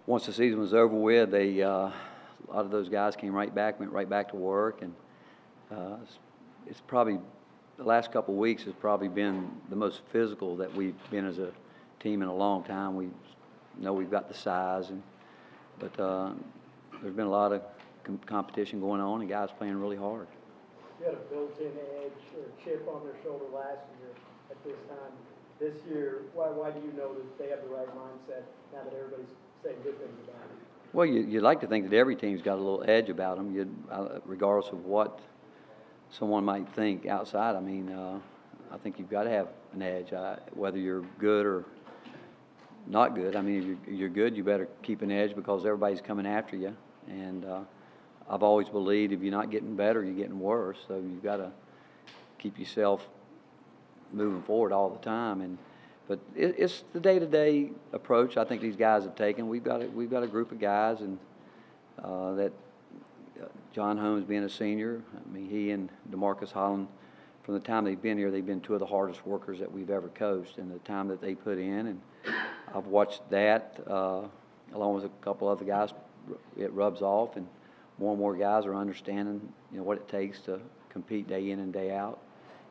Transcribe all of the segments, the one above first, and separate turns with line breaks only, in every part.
once the season was over with, they a lot of those guys came right back, went right back to work, and it's probably the last couple of weeks has probably been the most physical that we've been as a team in a long time. We know we've got the size, but there's been a lot of competition going on, and guys playing really hard.
You had a built-in edge or chip on their shoulder last year at this time. This year, why do you know that they have the right mindset now that everybody's saying good things about it?
Well, you'd like to think that every team's got a little edge about them, regardless of what someone might think outside. I mean, I think you've got to have an edge, whether you're good or not good. I mean, if you're good, you better keep an edge because everybody's coming after you. And I've always believed if you're not getting better, you're getting worse. So you've got to keep yourself moving forward all the time. But it's the day-to-day approach I think these guys have taken. We've got a group of guys, and that John Holmes being a senior, I mean, he and DeMarcus Holland, from the time they've been here, they've been two of the hardest workers that we've ever coached, and the time that they put in. And I've watched that, along with a couple other guys, it rubs off, and more guys are understanding, what it takes to compete day in and day out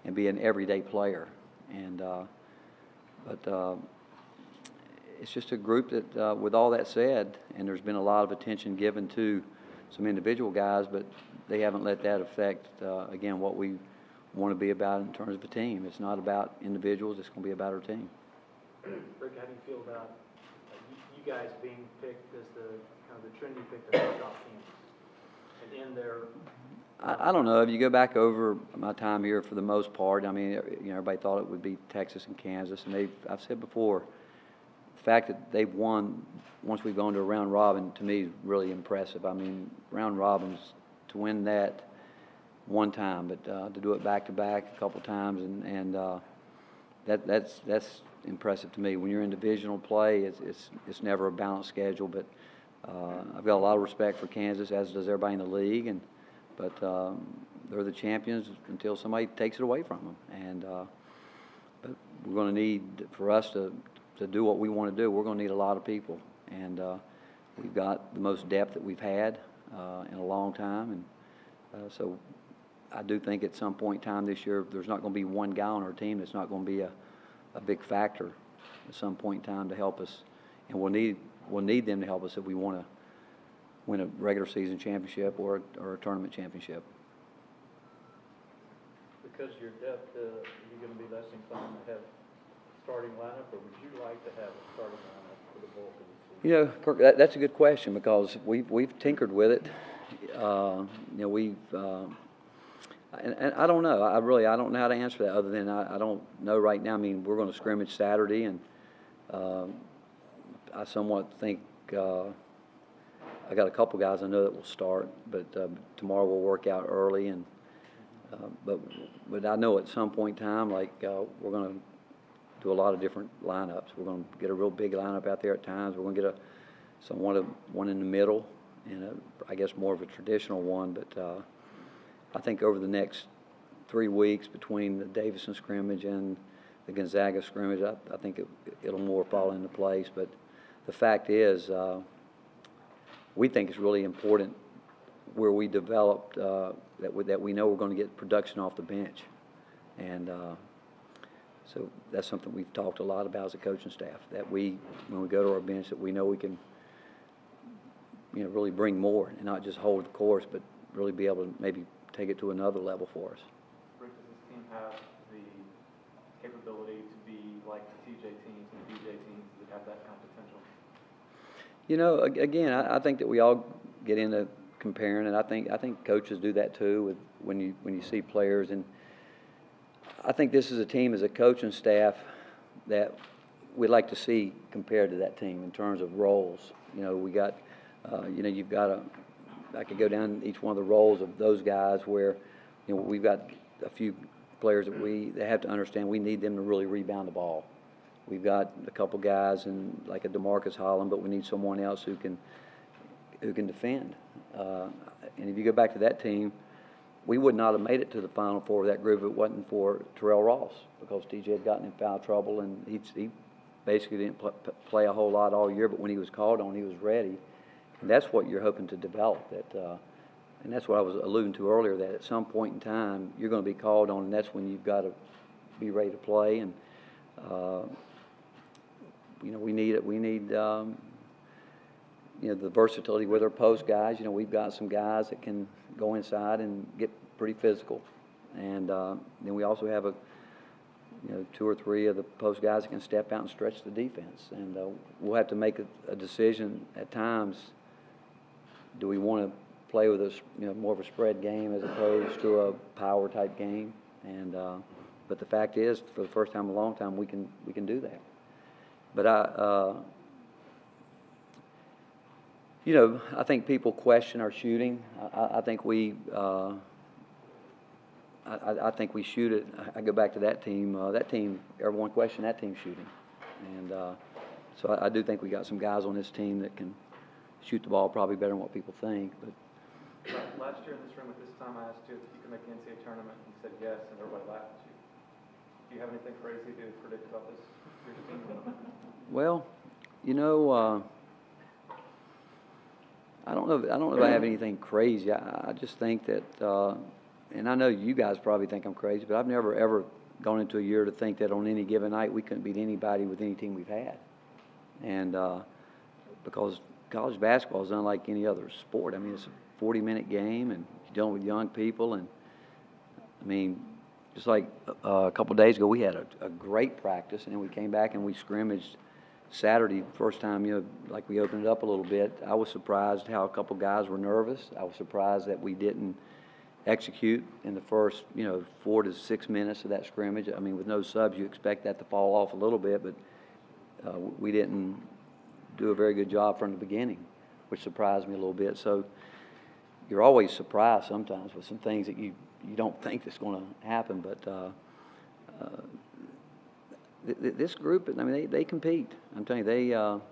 and be an everyday player. And but it's just a group that, with all that said, and there's been a lot of attention given to some individual guys, but they haven't let that affect, again, what we want to be about in terms of a team. It's not about individuals, it's going to be about our team.
Rick, how do you feel about you guys being picked as the kind of the trendy pick to knock off teams? And in their
I don't know. If you go back over my time here, for the most part, I mean, everybody thought it would be Texas and Kansas, and I've said before, the fact that they've won once we've gone to a round robin, to me, is really impressive. I mean, round robins, to win that one time, but to do it back-to-back a couple times, and that's impressive to me. When you're in divisional play, it's never a balanced schedule, but I've got a lot of respect for Kansas, as does everybody in the league, but they're the champions until somebody takes it away from them. And but we're going to need, for us to do what we want to do, we're going to need a lot of people. And we've got the most depth that we've had in a long time. And so I do think at some point in time this year, there's not going to be one guy on our team that's not going to be a big factor at some point in time to help us. And we'll need them to help us if we want to win a regular season championship or a tournament championship.
Because of your depth, are you going to be less inclined to have starting lineup, or would you like to have a starting lineup for the bulk of the season?
Kirk, that's a good question, because we've tinkered with it. And I don't know. I don't know how to answer that, other than I don't know right now. I mean, we're going to scrimmage Saturday, and I somewhat think I got a couple guys I know that will start, but tomorrow we'll work out early, and but I know at some point in time, like we're going to do a lot of different lineups. We're going to get a real big lineup out there at times. We're going to get one in the middle, and I guess more of a traditional one. But I think over the next 3 weeks, between the Davison scrimmage and the Gonzaga scrimmage, I think it'll more fall into place. But the fact is, we think it's really important where we developed that we know we're going to get production off the bench, and so that's something we've talked a lot about as a coaching staff. That when we go to our bench, that we know we can, really bring more and not just hold the course, but really be able to maybe take it to another level for us.
Rick, does this team have the capability to be like the TJ teams and the DJ teams that have that kind of potential?
Again, I think that we all get into comparing, and I think coaches do that too when you see players. And I think this is a team, as a coaching staff, that we'd like to see compared to that team in terms of roles. We got, you've got I could go down each one of the roles of those guys where, we've got a few players that they have to understand we need them to really rebound the ball. We've got a couple guys like a DeMarcus Holland, but we need someone else who can defend. And if you go back to that team, we would not have made it to the Final Four of that group if it wasn't for Terrell Ross, because TJ had gotten in foul trouble, and he'd basically didn't play a whole lot all year, but when he was called on, he was ready. And that's what you're hoping to develop. And that's what I was alluding to earlier, that at some point in time, you're going to be called on, and that's when you've got to be ready to play. And, we need it. We need, the versatility with our post guys. We've got some guys that can go inside and get pretty physical. And then we also have 2 or 3 of the post guys that can step out and stretch the defense. And we'll have to make a decision at times. Do we want to play with more of a spread game as opposed to a power type game? And but the fact is, for the first time in a long time, we can do that. But I think people question our shooting. I think we shoot it. I go back to that team. Everyone questioned that team shooting, and so I do think we got some guys on this team that can shoot the ball probably better than what people think. But
last year in this room at this time, I asked you if you could make the NCAA tournament, and you said yes, and everybody laughed at you. Do you have anything crazy to predict about this year's team?
Well, I don't know if I have anything crazy. I just think that, and I know you guys probably think I'm crazy, but I've never ever gone into a year to think that on any given night we couldn't beat anybody with any team we've had, and because college basketball is unlike any other sport. I mean, it's a 40-minute game, and you're dealing with young people, and I mean, just like a couple of days ago, we had a great practice, and then we came back and we scrimmaged Saturday, first time, like we opened it up a little bit. I was surprised how a couple guys were nervous. I was surprised that we didn't execute in the first, 4 to 6 minutes of that scrimmage. I mean, with no subs, you expect that to fall off a little bit, but we didn't do a very good job from the beginning, which surprised me a little bit. So you're always surprised sometimes with some things that you don't think that's going to happen, but this group, I mean, they compete. I'm telling you,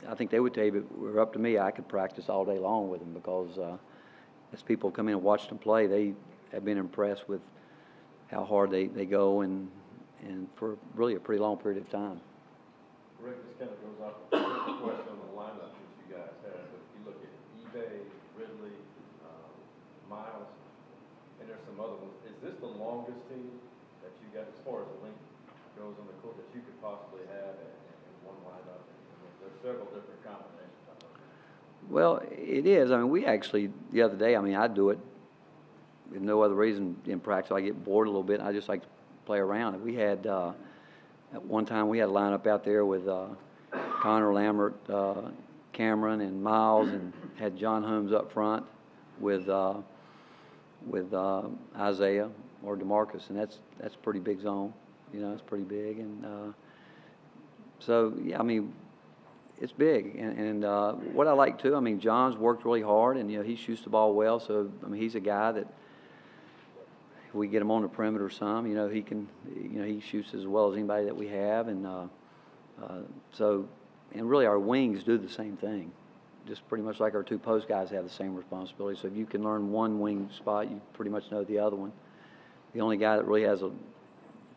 I think they would tell you, if it were up to me, I could practice all day long with them, because as people come in and watch them play, they have been impressed with how hard they go and for really a pretty long period of time.
Rick, this kind of goes off the question on the lineup that you guys had, but you look at eBay, Ridley, Miles, and there's some other ones. Is this the longest team that you got, as far as the length goes on the court, that you could possibly have in one lineup? And there's several different combinations.
Well, it is. I mean, we actually, the other day, I do it with no other reason in practice. I get bored a little bit, and I just like to play around. We had, at one time, we had a lineup out there with Connor, Lambert, Cameron, and Miles, and had John Holmes up front with Isaiah or DeMarcus, and that's a pretty big zone. It's pretty big, and so yeah, I mean, it's big, and what I like too, I mean, John's worked really hard, and he shoots the ball well. So I mean, he's a guy that if we get him on the perimeter some, he can, he shoots as well as anybody that we have, and so, and really our wings do the same thing. Just pretty much like our 2 post guys have the same responsibility. So if you can learn one wing spot, you pretty much know the other one. The only guy that really has a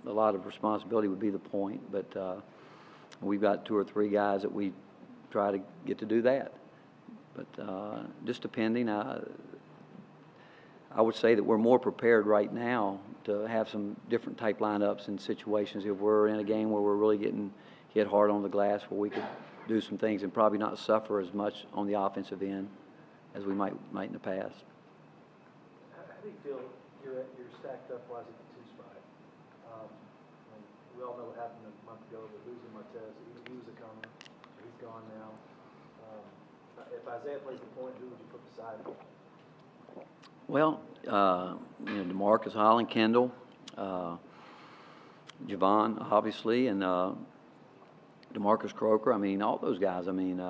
lot of responsibility would be the point, but we've got 2 or 3 guys that we try to get to do that. But just depending, I would say that we're more prepared right now to have some different type lineups and situations. If we're in a game where we're really getting hit hard on the glass, where we could do some things and probably not suffer as much on the offensive end as we might in the past.
How do you feel you're stacked up wise at the 2 spot? We all know what happened a month ago with losing Martez. He was a comer. He's gone now. If Isaiah plays the point, who would you put beside him?
Well, DeMarcus, Holland, Kendall, Javon, obviously, and DeMarcus Croker. I mean, all those guys. I mean,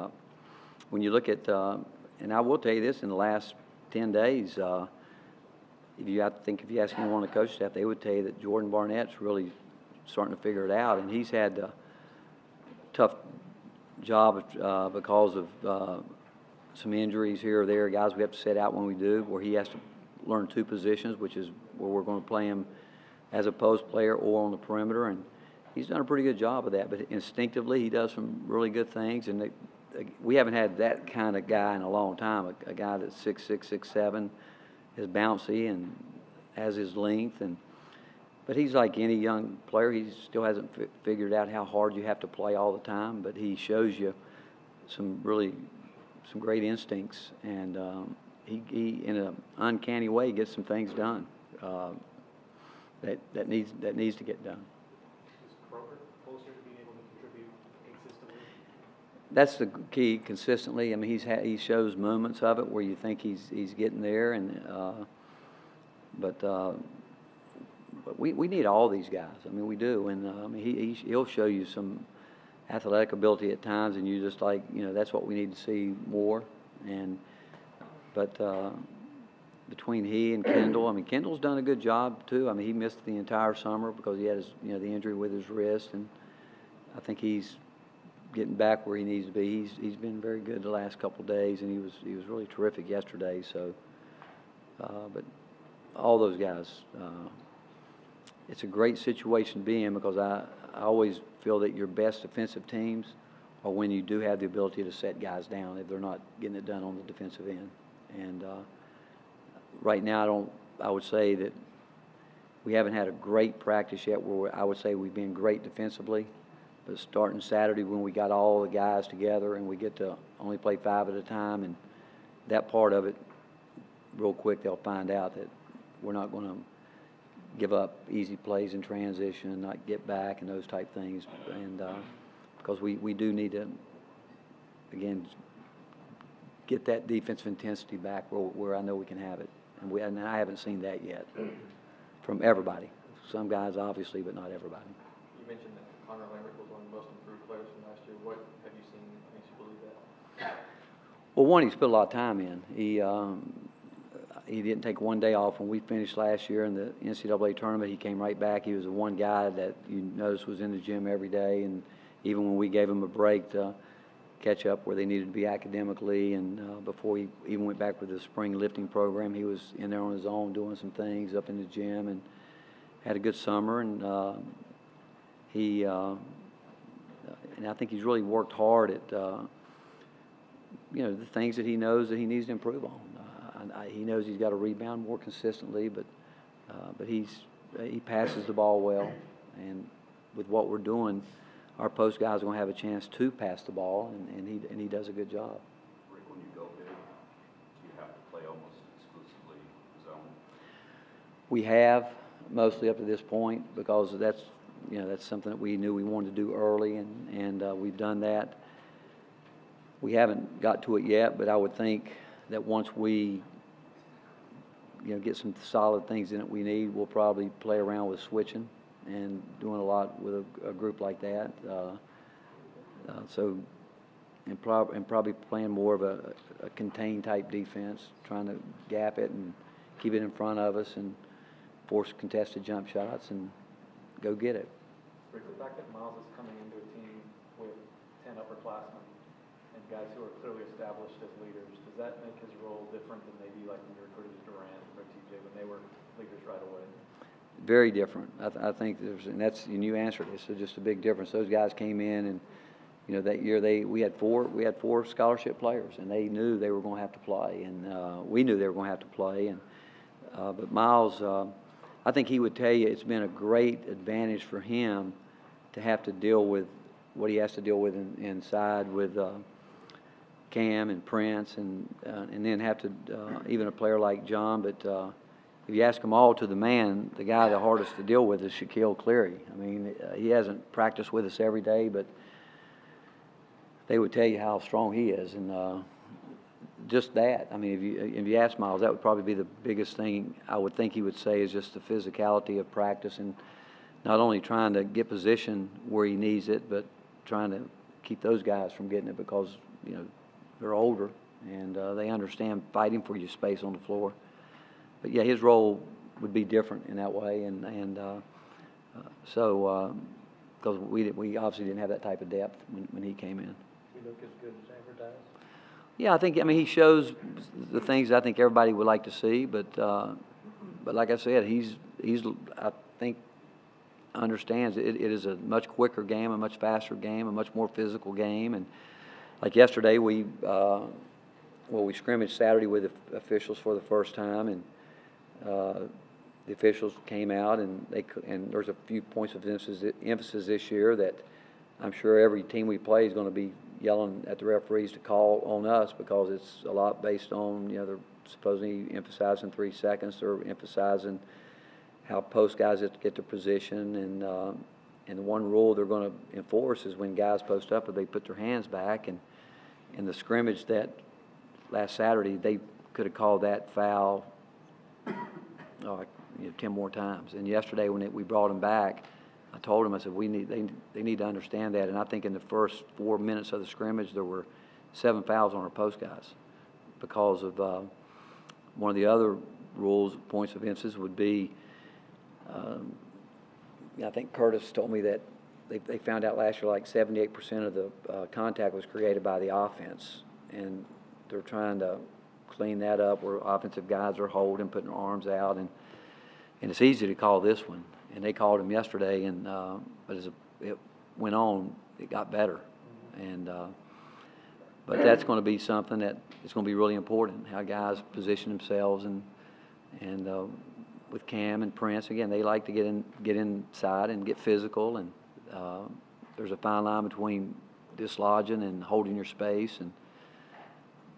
when you look at, and I will tell you this, in the last 10 days, if you ask anyone on the coaching staff, they would tell you that Jordan Barnett's really starting to figure it out, and he's had a tough job because of some injuries here or there, guys we have to set out when we do, where he has to learn 2 positions, which is where we're going to play him as a post player or on the perimeter, and He's done a pretty good job of that, but instinctively, he does some really good things, and we haven't had that kind of guy in a long time, a guy that's 6'6", 6'7", is bouncy and has his length, but he's like any young player. He still hasn't figured out how hard you have to play all the time, but he shows you some great instincts, and he in an uncanny way gets some things done that needs to get done.
Is Kroger closer to being able to contribute consistently?
That's the key, consistently. I mean, he shows moments of it where you think he's getting there, but we need all these guys. I mean, we do, and I mean, he'll show you some athletic ability at times, and you just like, that's what we need to see more. But between he and Kendall, I mean, Kendall's done a good job too. I mean, he missed the entire summer because he had his, the injury with his wrist, and I think he's getting back where he needs to be. He's been very good the last couple of days, and he was really terrific yesterday. So, but all those guys, it's a great situation to be in, because I always feel that your best defensive teams are when you do have the ability to set guys down if they're not getting it done on the defensive end. And right now, I would say that we haven't had a great practice yet where I would say we've been great defensively. But starting Saturday, when we got all the guys together and we get to only play 5 at a time, and that part of it, real quick, they'll find out that we're not going to give up easy plays in transition and not get back and those type things. And because we do need to, again, get that defensive intensity back where I know we can have it. And I haven't seen that yet from everybody. Some guys, obviously, but not everybody.
You mentioned that Connor Lambert was one of the most improved players from last year. What have you seen that makes you believe that?
Well, one, he's put a lot of time in. He didn't take one day off. When we finished last year in the NCAA tournament, he came right back. He was the one guy that you noticed was in the gym every day, and even when we gave him a break to catch up where they needed to be academically, and before he even went back with the spring lifting program, he was in there on his own doing some things up in the gym, and had a good summer. And and I think he's really worked hard at the things that he knows that he needs to improve on. He knows he's got to rebound more consistently, but he passes the ball well, and with what we're doing, our post guys are going to have a chance to pass the ball, and he does a good job.
Rick, when you go big, you have to play almost exclusively zone.
We have mostly up to this point, because that's something that we knew we wanted to do early, and we've done that. We haven't got to it yet, but I would think that once we get some solid things in it we need, we'll probably play around with switching and doing a lot with a group like that. And probably playing more of a contained type defense, trying to gap it and keep it in front of us and force contested jump shots and go get it.
Rick, the fact that Miles is coming into a team with 10 upperclassmen and guys who are clearly established as leaders, does that make his role different than maybe like when you recruited Durant or TJ when they were leaders right away?
Very different. I think and you answered it. So just a big difference. Those guys came in, and that year we had four scholarship players, and they knew they were going to have to play, and we knew they were going to have to play. And but Miles, I think he would tell you it's been a great advantage for him to have to deal with what he has to deal with inside with Cam and Prince, and then have to even a player like John. But if you ask them all to the man, the guy the hardest to deal with is Shaquille Cleary. I mean, he hasn't practiced with us every day, but they would tell you how strong he is, and just that. I mean, if you ask Miles, that would probably be the biggest thing I would think he would say, is just the physicality of practice, and not only trying to get position where he needs it, but trying to keep those guys from getting it, because they're older and they understand fighting for your space on the floor. But yeah, his role would be different in that way, and so because we obviously didn't have that type of depth when he came in.
He look as good as advertised?
Yeah, I mean he shows the things I think everybody would like to see, but like I said, he's I think understands it is a much quicker game, a much faster game, a much more physical game. And like yesterday, we scrimmaged Saturday with the officials for the first time, and the officials came out, and there's a few points of emphasis this year that I'm sure every team we play is going to be yelling at the referees to call on us, because it's a lot based on, they're supposedly emphasizing 3 seconds, they're emphasizing how post guys have to get their position, and the one rule they're going to enforce is when guys post up, they put their hands back. And in the scrimmage that last Saturday, they could have called that foul 10 more times. And yesterday when we brought them back, I told them, I said, they need to understand that. And I think in the first 4 minutes of the scrimmage, there were 7 fouls on our post guys because of one of the other rules, points of emphasis would be, I think Curtis told me that they found out last year like 78% of the contact was created by the offense, and they're trying to clean that up where offensive guys are holding, putting their arms out, and it's easy to call this one. And they called him yesterday, and but as it went on, it got better. And but that's going to be something that is going to be really important, how guys position themselves, and with Cam and Prince, again, they like to get inside and get physical, and there's a fine line between dislodging and holding your space,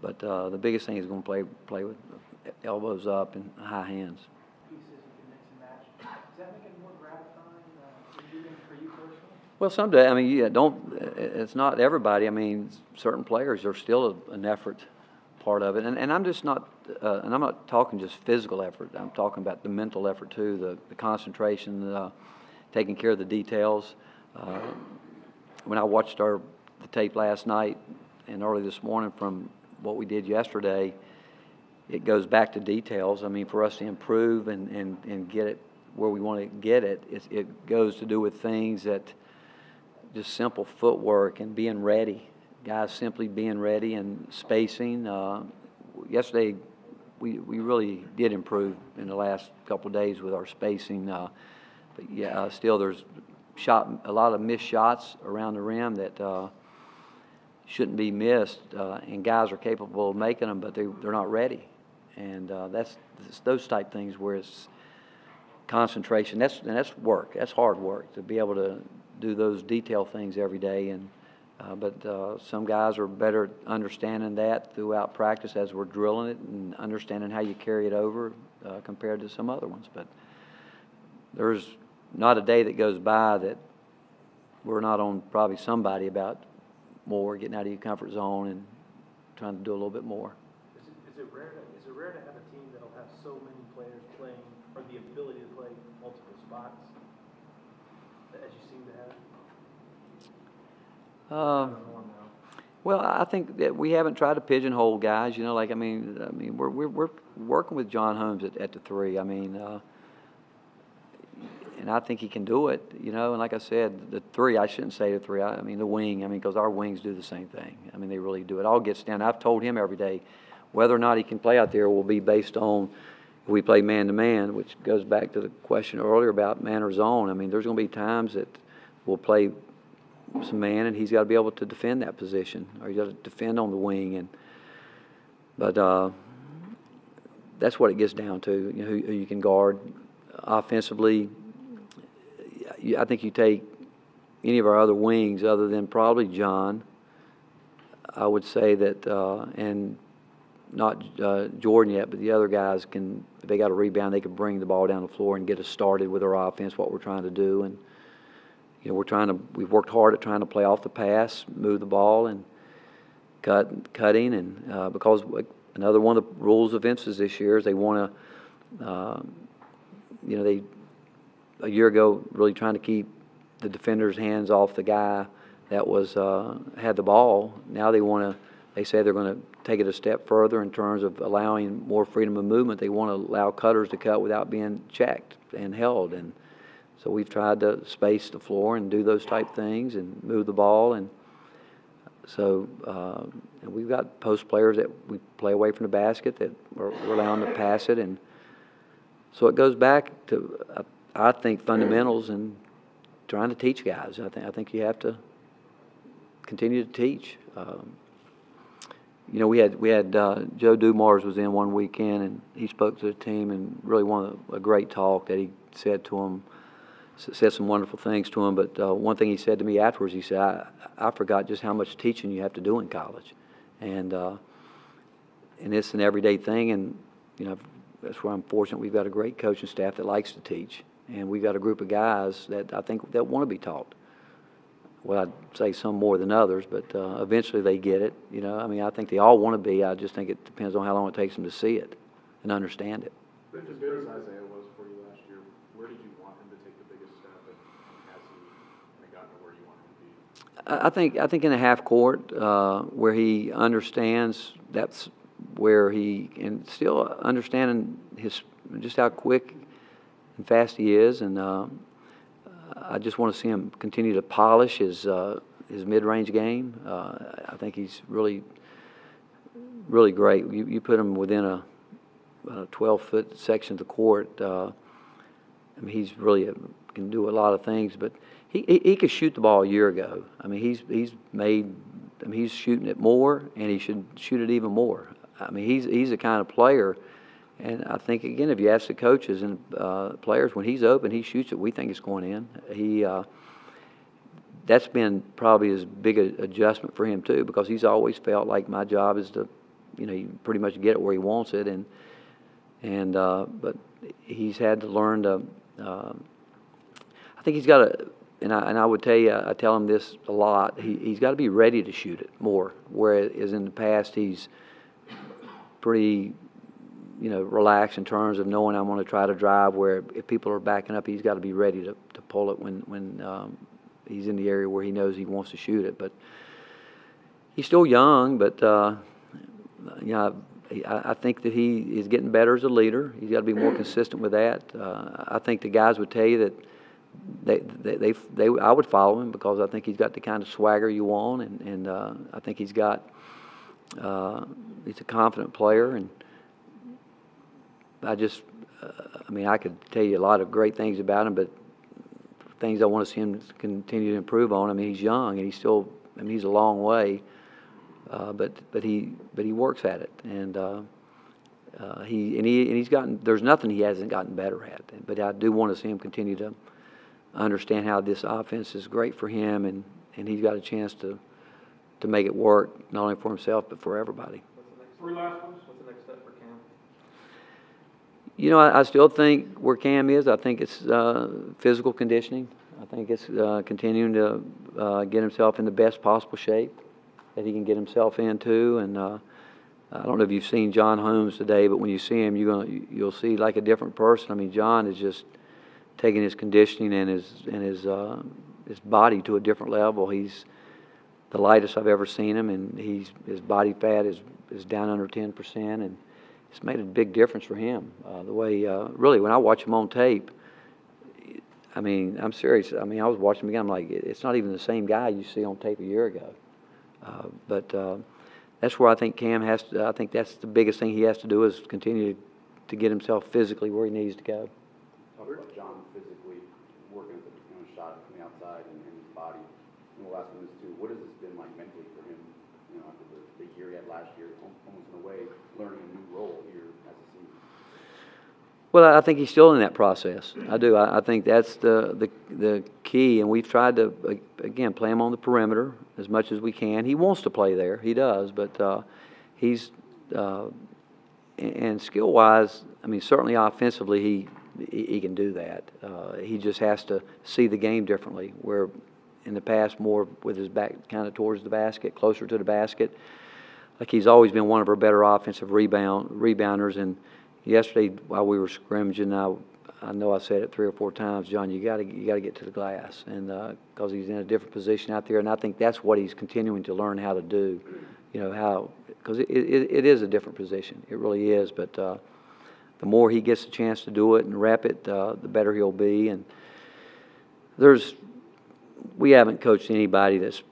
but the biggest thing is going to play with elbows up and high hands.
Pieces you can mix and match. Does that make it more gratifying for you personally?
Well, someday, I mean, it's not everybody. I mean, certain players are still an effort part of it. And I'm just not, and I'm not talking just physical effort. I'm talking about the mental effort too, the concentration, taking care of the details. When I watched the tape last night and early this morning from what we did yesterday, it goes back to details. I mean, for us to improve and get it where we want to get it, it goes to do with things that just simple footwork and being ready. Guys simply being ready and spacing. Yesterday, we really did improve in the last couple of days with our spacing. But yeah, still there's a lot of missed shots around the rim that shouldn't be missed, and guys are capable of making them, but they're not ready. And that's those type things where it's concentration. That's work. That's hard work to be able to do those detail things every day. And but some guys are better at understanding that throughout practice as we're drilling it and understanding how you carry it over compared to some other ones. But there's not a day that goes by that we're not on probably somebody about more, getting out of your comfort zone and trying to do a little bit more.
Is it rare to have a team that'll have so many players playing, or the ability to play multiple spots, as you seem to have?
Well, I think that we haven't tried to pigeonhole guys. Like I mean, we're working with John Holmes at the 3. I mean, and I think he can do it. And like I said, the 3. I shouldn't say the 3. I mean the wing. I mean, because our wings do the same thing. I mean, they really do. It all gets down. I've told him every day, whether or not he can play out there will be based on if we play man to man, which goes back to the question earlier about man or zone. I mean, there's going to be times that we'll play some man, and he's got to be able to defend that position, or he's got to defend on the wing. But that's what it gets down to. Who you can guard offensively. I think you take any of our other wings, other than probably John. I would say that, and not Jordan yet, but the other guys can. If they got a rebound, they can bring the ball down the floor and get us started with our offense. What we're trying to do, and we've worked hard at trying to play off the pass, move the ball, and cutting, and because another one of the rules of emphasis this year is they want to, they a year ago really trying to keep the defender's hands off the guy that was had the ball. Now they say they're going to take it a step further in terms of allowing more freedom of movement. They want to allow cutters to cut without being checked and held, and so we've tried to space the floor and do those type things and move the ball. And so and we've got post players that we play away from the basket that we're allowing to pass it. And so it goes back to, I think, fundamentals and trying to teach guys. I think you have to continue to teach. You know, we had Joe Dumars was in one weekend, and he spoke to the team, and really a great talk that he said to them, said some wonderful things to him. But one thing he said to me afterwards, he said, I forgot just how much teaching you have to do in college, and it's an everyday thing. And you know, that's where I'm fortunate. We've got a great coaching staff that likes to teach, and we've got a group of guys that I think that want to be taught. Well, I'd say some more than others, but eventually they get it. You know, I mean, I think they all want to be. I just think it depends on how long it takes them to see it and understand it.
But as good as Isaiah was for you last year, where did you want him to take the biggest step, and has he gotten to where you want him to be?
I think in the half court where he understands, that's where he and still understanding just how quick and fast he is, and I just want to see him continue to polish his mid-range game. I think he's really great. You put him within a 12-foot section of the court. I mean, he's really can do a lot of things, but he could shoot the ball a year ago. I mean, he's shooting it more, and he should shoot it even more. I mean, he's the kind of player. And I think, again, if you ask the coaches and players, when he's open, he shoots it. We think it's going in. That's been probably as big an adjustment for him, too, because he's always felt like my job is to, you know, pretty much get it where he wants it. But he's had to learn to, I think he's got to, and I would tell you, I tell him this a lot, he's got to be ready to shoot it more, whereas in the past he's pretty, you know, relaxed in terms of knowing I'm going to try to drive, where if people are backing up, he's got to be ready to pull it when he's in the area where he knows he wants to shoot it. But he's still young, but you know, I think that he is getting better as a leader. He's got to be more consistent with that. I think the guys would tell you that I would follow him, because I think he's got the kind of swagger you want, and I think he's a confident player. And I mean, I could tell you a lot of great things about him, but things I want to see him continue to improve on. I mean, he's young, and he's a long way, but he works at it, and he's gotten. There's nothing he hasn't gotten better at. But I do want to see him continue to understand how this offense is great for him, and he's got a chance to make it work, not only for himself but for everybody.
What's the next step for Cam?
You know, I still think where Cam is, I think it's physical conditioning. I think it's continuing to get himself in the best possible shape that he can get himself into. And I don't know if you've seen John Holmes today, but when you see him, you'll see like a different person. I mean, John is just taking his conditioning and his body to a different level. He's the lightest I've ever seen him, and his body fat is down under 10%, and it's made a big difference for him. The way, really, when I watch him on tape, I mean, I'm serious. I mean, I was watching him again. I'm like, it's not even the same guy you see on tape a year ago. But that's where I think Cam has to. I think that's the biggest thing he has to do, is continue to get himself physically where he needs to go.
Talk about John physically working with the shot from the outside and his body. And the last one is too. What has this been like mentally for him? You know, after the year he had last year, almost in a way, learning a new role here as a senior.
Well, I think he's still in that process. I do. I think that's the key, and we've tried to, again, play him on the perimeter as much as we can. He wants to play there. He does, but he's and skill-wise, I mean, certainly offensively he can do that. He just has to see the game differently, where in the past more with his back kind of towards the basket, closer to the basket. Like he's always been one of our better offensive rebounders. And yesterday, while we were scrimmaging, I know I said it 3 or 4 times, John, you got to get to the glass, and because he's in a different position out there, and I think that's what he's continuing to learn how to do. You know how, because it is a different position, it really is. But the more he gets a chance to do it and rep it, the better he'll be. And we haven't coached anybody that's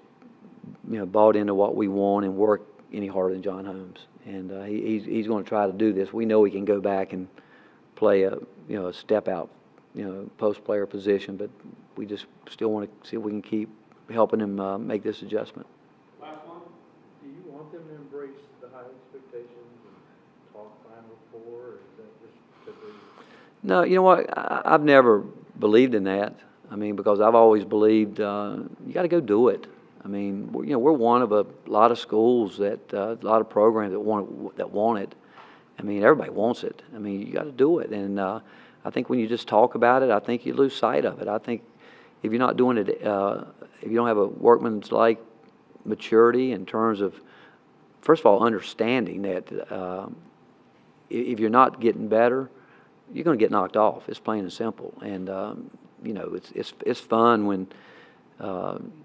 bought into what we want and worked any harder than John Holmes. And he's going to try to do this. We know he can go back and play a step out, post player position, but we just still want to see if we can keep helping him make this adjustment.
Last one. Do you want them to embrace the high expectations and talk Final Four, or is that just because they?
No, you know what? I've never believed in that. I mean, because I've always believed you got to go do it. I mean, we're one of a lot of schools that a lot of programs that want it. I mean, everybody wants it. I mean, you got to do it. And I think when you just talk about it, I think you lose sight of it. I think if you're not doing it, if you don't have a workman's-like maturity in terms of, first of all, understanding that if you're not getting better, you're going to get knocked off. It's plain and simple. And it's fun when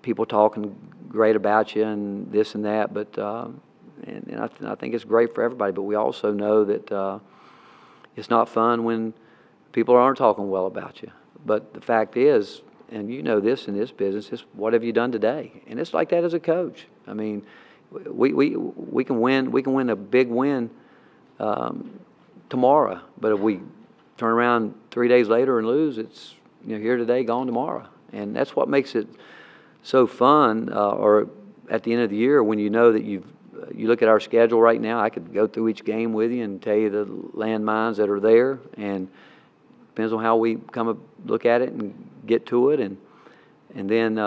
people talking great about you and this and that, but I think it's great for everybody. But we also know that it's not fun when people aren't talking well about you. But the fact is, and you know this in this business, is what have you done today? And it's like that as a coach. I mean, we can win a big win tomorrow, but if we turn around 3 days later and lose, it's here today, gone tomorrow. And that's what makes it so fun, or at the end of the year when you know that you look at our schedule right now. I could go through each game with you and tell you the landmines that are there, and depends on how we come up, look at it and get to it. And then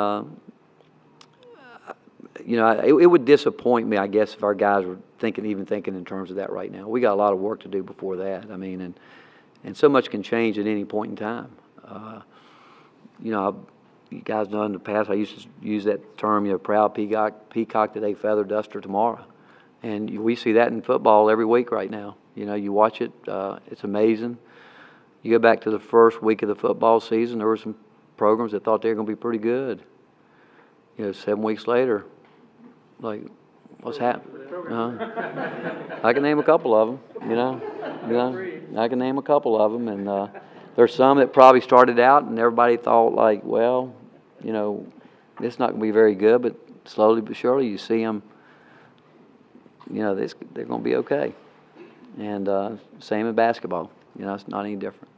it would disappoint me, I guess, if our guys were thinking in terms of that right now. We got a lot of work to do before that. I mean, and so much can change at any point in time. You guys know in the past I used to use that term, proud peacock today, feather duster tomorrow. And we see that in football every week right now. You watch it, it's amazing. You go back to the first week of the football season, there were some programs that thought they were going to be pretty good. 7 weeks later, like, what's happening? I can name a couple of them, I can name a couple of them, and there's some that probably started out and everybody thought like, well, it's not going to be very good, but slowly but surely you see them, they're going to be okay. And same in basketball, it's not any different.